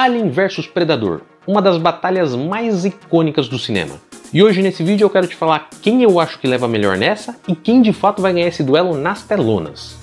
Alien vs Predador, uma das batalhas mais icônicas do cinema. E hoje nesse vídeo eu quero te falar quem eu acho que leva melhor nessa e quem de fato vai ganhar esse duelo nas telonas.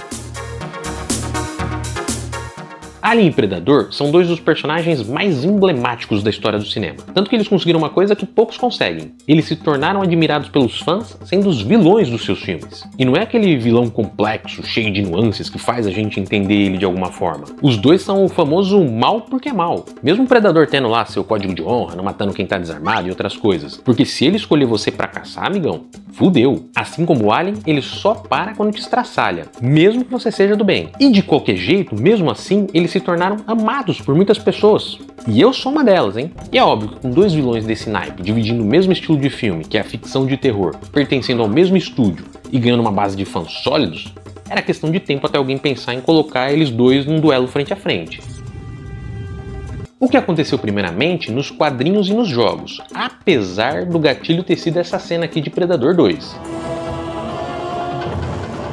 Alien e Predador são dois dos personagens mais emblemáticos da história do cinema, tanto que eles conseguiram uma coisa que poucos conseguem. Eles se tornaram admirados pelos fãs sendo os vilões dos seus filmes. E não é aquele vilão complexo, cheio de nuances que faz a gente entender ele de alguma forma. Os dois são o famoso mal porque é mal. Mesmo o Predador tendo lá seu código de honra, não matando quem tá desarmado e outras coisas. Porque se ele escolher você pra caçar, amigão, fudeu. Assim como o Alien, ele só para quando te estraçalha, mesmo que você seja do bem. E de qualquer jeito, mesmo assim, eles se tornaram amados por muitas pessoas. E eu sou uma delas, hein? E é óbvio que com dois vilões desse naipe, dividindo o mesmo estilo de filme, que é a ficção de terror, pertencendo ao mesmo estúdio e ganhando uma base de fãs sólidos, era questão de tempo até alguém pensar em colocar eles dois num duelo frente a frente. O que aconteceu primeiramente nos quadrinhos e nos jogos, apesar do gatilho ter sido essa cena aqui de Predador 2.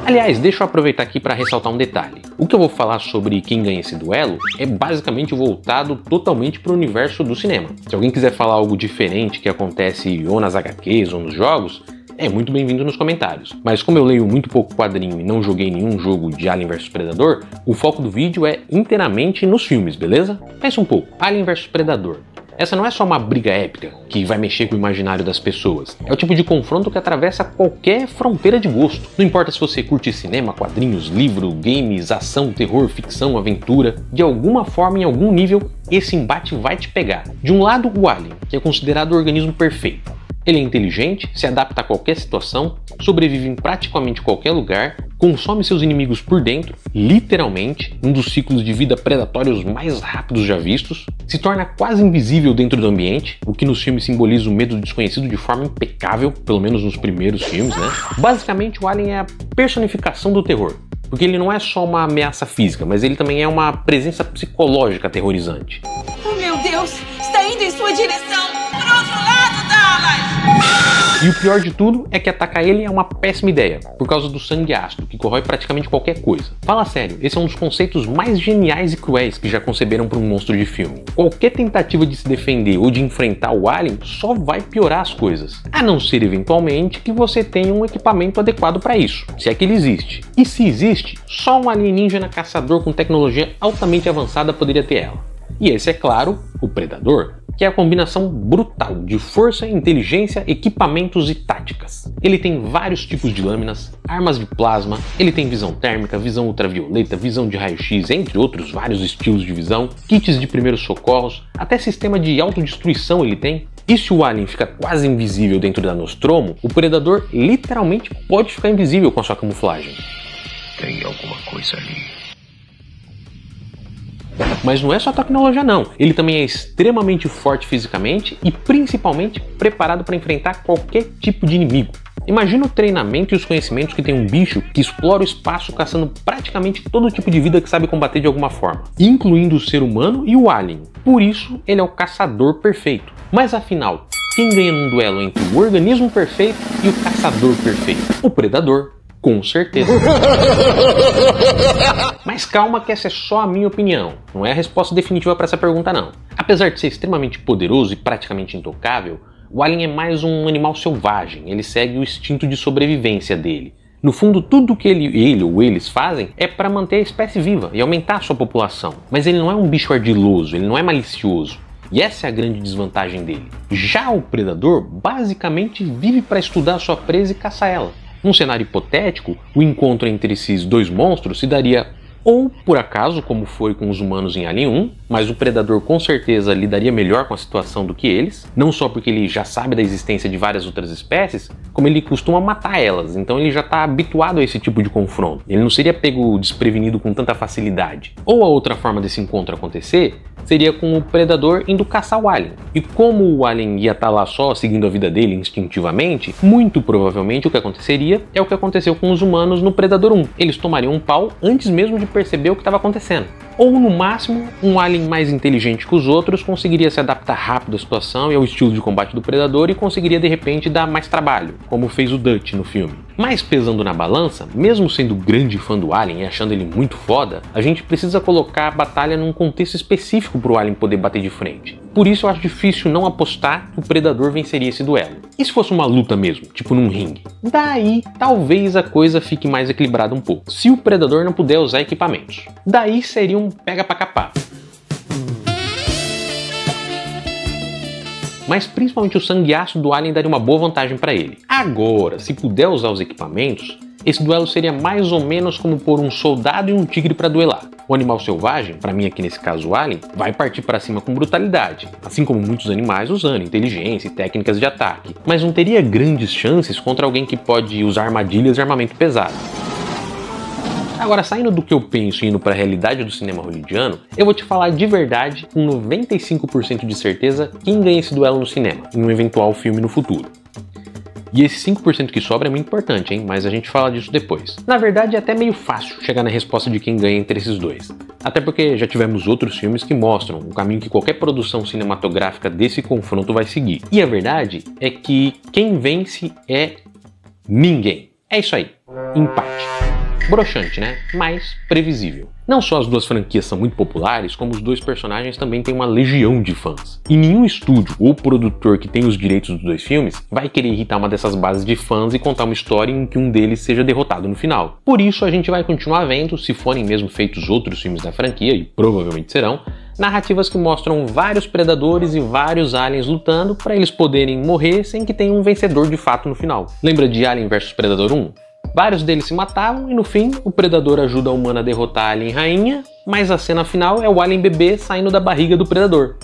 Aliás, deixa eu aproveitar aqui para ressaltar um detalhe. O que eu vou falar sobre quem ganha esse duelo é basicamente voltado totalmente para o universo do cinema. Se alguém quiser falar algo diferente que acontece ou nas HQs ou nos jogos, é muito bem-vindo nos comentários. Mas como eu leio muito pouco quadrinho e não joguei nenhum jogo de Alien vs Predador, o foco do vídeo é inteiramente nos filmes, beleza? Pensa um pouco, Alien vs Predador. Essa não é só uma briga épica que vai mexer com o imaginário das pessoas. É o tipo de confronto que atravessa qualquer fronteira de gosto. Não importa se você curte cinema, quadrinhos, livro, games, ação, terror, ficção, aventura. De alguma forma, em algum nível, esse embate vai te pegar. De um lado, o Alien, que é considerado o organismo perfeito. Ele é inteligente, se adapta a qualquer situação, sobrevive em praticamente qualquer lugar, consome seus inimigos por dentro, literalmente, um dos ciclos de vida predatórios mais rápidos já vistos, se torna quase invisível dentro do ambiente, o que nos filmes simboliza o medo do desconhecido de forma impecável, pelo menos nos primeiros filmes, né? Basicamente, o Alien é a personificação do terror. Porque ele não é só uma ameaça física, mas ele também é uma presença psicológica aterrorizante. Oh meu Deus, está indo em sua direção! Para o outro lado, Dallas! E o pior de tudo é que atacar ele é uma péssima ideia, por causa do sangue ácido, que corrói praticamente qualquer coisa. Fala sério, esse é um dos conceitos mais geniais e cruéis que já conceberam para um monstro de filme. Qualquer tentativa de se defender ou de enfrentar o Alien só vai piorar as coisas, a não ser eventualmente que você tenha um equipamento adequado para isso, se é que ele existe. E se existe, só um alienígena caçador com tecnologia altamente avançada poderia ter ela. E esse é claro, o Predador, que é a combinação brutal de força, inteligência, equipamentos e táticas. Ele tem vários tipos de lâminas, armas de plasma, ele tem visão térmica, visão ultravioleta, visão de raio-x, entre outros vários estilos de visão, kits de primeiros socorros, até sistema de autodestruição ele tem. E se o Alien fica quase invisível dentro da Nostromo, o Predador literalmente pode ficar invisível com a sua camuflagem. Tem alguma coisa ali. Mas não é só tecnologia não, ele também é extremamente forte fisicamente e principalmente preparado para enfrentar qualquer tipo de inimigo. Imagina o treinamento e os conhecimentos que tem um bicho que explora o espaço caçando praticamente todo tipo de vida que sabe combater de alguma forma, incluindo o ser humano e o alien. Por isso, ele é o caçador perfeito. Mas afinal, quem ganha num duelo entre o organismo perfeito e o caçador perfeito? O Predador. Com certeza. Mas calma que essa é só a minha opinião, não é a resposta definitiva para essa pergunta não. Apesar de ser extremamente poderoso e praticamente intocável, o Alien é mais um animal selvagem, ele segue o instinto de sobrevivência dele. No fundo, tudo que ele ou eles fazem é para manter a espécie viva e aumentar a sua população. Mas ele não é um bicho ardiloso, ele não é malicioso. E essa é a grande desvantagem dele. Já o Predador basicamente vive para estudar a sua presa e caçar ela. Num cenário hipotético, o encontro entre esses dois monstros se daria ou por acaso, como foi com os humanos em Alien 1, mas o Predador com certeza lidaria melhor com a situação do que eles, não só porque ele já sabe da existência de várias outras espécies, como ele costuma matar elas, então ele já está habituado a esse tipo de confronto. Ele não seria pego desprevenido com tanta facilidade. Ou a outra forma desse encontro acontecer seria com o Predador indo caçar o Alien. E como o Alien ia estar lá só seguindo a vida dele instintivamente, muito provavelmente o que aconteceria é o que aconteceu com os humanos no Predador 1. Eles tomariam um pau antes mesmo de perceber o que estava acontecendo. Ou no máximo, um alien mais inteligente que os outros conseguiria se adaptar rápido à situação e ao estilo de combate do Predador e conseguiria de repente dar mais trabalho, como fez o Dutch no filme. Mas pesando na balança, mesmo sendo grande fã do Alien e achando ele muito foda, a gente precisa colocar a batalha num contexto específico pro Alien poder bater de frente. Por isso eu acho difícil não apostar que o Predador venceria esse duelo. E se fosse uma luta mesmo, tipo num ringue? Daí, talvez a coisa fique mais equilibrada um pouco, se o Predador não puder usar equipamentos. Daí seria um pega pra capar. Mas principalmente o sangue ácido do Alien daria uma boa vantagem para ele. Agora, se puder usar os equipamentos, esse duelo seria mais ou menos como pôr um soldado e um tigre para duelar. O animal selvagem, para mim aqui nesse caso o Alien, vai partir para cima com brutalidade, assim como muitos animais usando inteligência e técnicas de ataque, mas não teria grandes chances contra alguém que pode usar armadilhas e armamento pesado. Agora, saindo do que eu penso e indo para a realidade do cinema hollywoodiano, eu vou te falar de verdade, com 95% de certeza, quem ganha esse duelo no cinema, em um eventual filme no futuro. E esse 5% que sobra é muito importante, hein? Mas a gente fala disso depois. Na verdade, é até meio fácil chegar na resposta de quem ganha entre esses dois. Até porque já tivemos outros filmes que mostram o caminho que qualquer produção cinematográfica desse confronto vai seguir. E a verdade é que quem vence é ninguém. É isso aí. Empate. Broxante, né? Mas previsível. Não só as duas franquias são muito populares, como os dois personagens também têm uma legião de fãs. E nenhum estúdio ou produtor que tem os direitos dos dois filmes vai querer irritar uma dessas bases de fãs e contar uma história em que um deles seja derrotado no final. Por isso a gente vai continuar vendo, se forem mesmo feitos outros filmes da franquia, e provavelmente serão, narrativas que mostram vários predadores e vários aliens lutando para eles poderem morrer sem que tenha um vencedor de fato no final. Lembra de Alien vs Predador 1? Vários deles se matavam e no fim o Predador ajuda a humana a derrotar a Alien Rainha, mas a cena final é o Alien bebê saindo da barriga do Predador.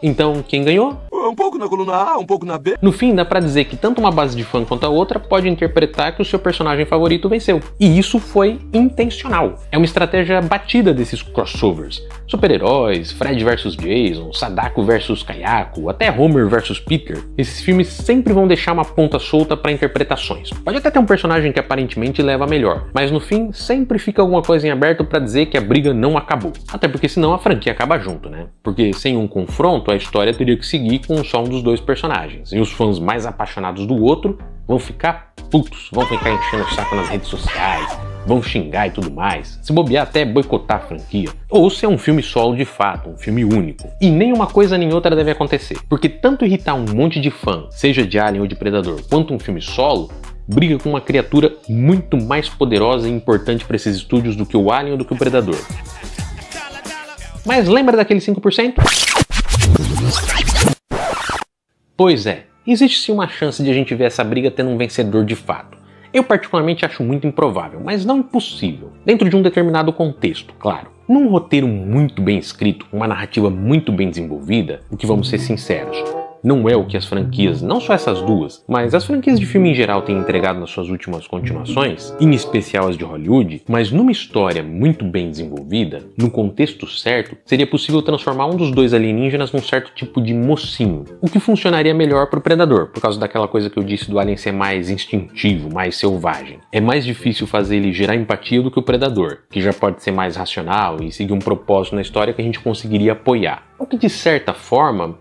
Então, quem ganhou? Um pouco na coluna A, um pouco na B. No fim, dá pra dizer que tanto uma base de fã quanto a outra pode interpretar que o seu personagem favorito venceu. E isso foi intencional. É uma estratégia batida desses crossovers. Super-heróis, Fred vs Jason, Sadako vs Kayako, até Homer vs Peter. Esses filmes sempre vão deixar uma ponta solta pra interpretações. Pode até ter um personagem que aparentemente leva melhor, mas no fim sempre fica alguma coisa em aberto pra dizer que a briga não acabou. Até porque senão a franquia acaba junto, né? Porque sem um confronto, a história teria que seguir com só um dos dois personagens. E os fãs mais apaixonados do outro vão ficar putos, vão ficar enchendo o saco nas redes sociais, vão xingar e tudo mais, se bobear até boicotar a franquia. Ou se é um filme solo de fato, um filme único. E nem uma coisa nem outra deve acontecer, porque tanto irritar um monte de fã, seja de Alien ou de Predador, quanto um filme solo, briga com uma criatura muito mais poderosa e importante para esses estúdios do que o Alien ou do que o Predador. Mas lembra daquele 5%? Pois é, existe sim uma chance de a gente ver essa briga tendo um vencedor de fato. Eu particularmente acho muito improvável, mas não impossível, dentro de um determinado contexto, claro. Num roteiro muito bem escrito, uma narrativa muito bem desenvolvida, o que vamos ser sinceros, não é o que as franquias, não só essas duas, mas as franquias de filme em geral têm entregado nas suas últimas continuações, em especial as de Hollywood, mas numa história muito bem desenvolvida, no contexto certo, seria possível transformar um dos dois alienígenas num certo tipo de mocinho, o que funcionaria melhor pro Predador, por causa daquela coisa que eu disse do Alien ser mais instintivo, mais selvagem. É mais difícil fazer ele gerar empatia do que o Predador, que já pode ser mais racional e seguir um propósito na história que a gente conseguiria apoiar. O que de certa forma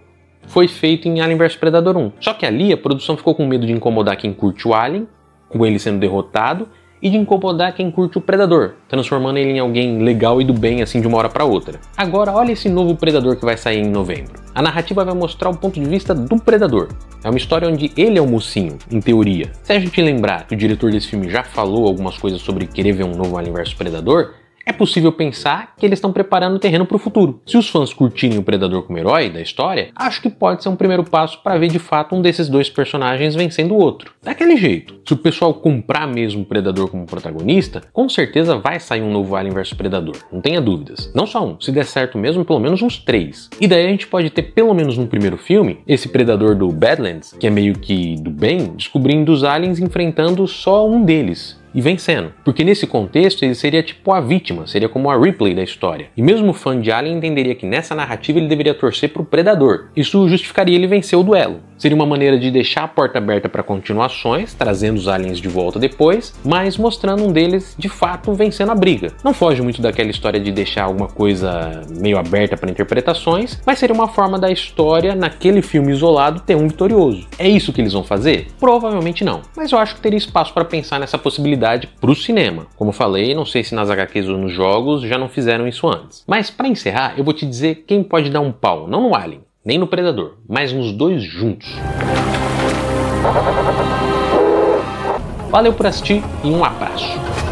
foi feito em Alien vs Predador 1. Só que ali a produção ficou com medo de incomodar quem curte o Alien, com ele sendo derrotado, e de incomodar quem curte o Predador, transformando ele em alguém legal e do bem assim de uma hora para outra. Agora olha esse novo Predador que vai sair em novembro. A narrativa vai mostrar o ponto de vista do Predador. É uma história onde ele é o mocinho, em teoria. Se a gente lembrar que o diretor desse filme já falou algumas coisas sobre querer ver um novo Alien vs Predador, é possível pensar que eles estão preparando o terreno para o futuro. Se os fãs curtirem o Predador como herói da história, acho que pode ser um primeiro passo para ver de fato um desses dois personagens vencendo o outro. Daquele jeito, se o pessoal comprar mesmo o Predador como protagonista, com certeza vai sair um novo Alien vs Predador, não tenha dúvidas. Não só um, se der certo mesmo, pelo menos uns 3. E daí a gente pode ter pelo menos no primeiro filme, esse Predador do Badlands, que é meio que do bem, descobrindo os aliens enfrentando só um deles e vencendo. Porque nesse contexto ele seria tipo a vítima, seria como a Ripley da história. E mesmo o fã de Alien entenderia que nessa narrativa ele deveria torcer pro Predador. Isso justificaria ele vencer o duelo. Seria uma maneira de deixar a porta aberta para continuações, trazendo os aliens de volta depois, mas mostrando um deles de fato vencendo a briga. Não foge muito daquela história de deixar alguma coisa meio aberta para interpretações, mas seria uma forma da história, naquele filme isolado, ter um vitorioso. É isso que eles vão fazer? Provavelmente não, mas eu acho que teria espaço para pensar nessa possibilidade pro cinema. Como falei, não sei se nas HQs ou nos jogos já não fizeram isso antes. Mas para encerrar, eu vou te dizer quem pode dar um pau, não no Alien, nem no Predador, mas nos dois juntos. Valeu por assistir e um abraço!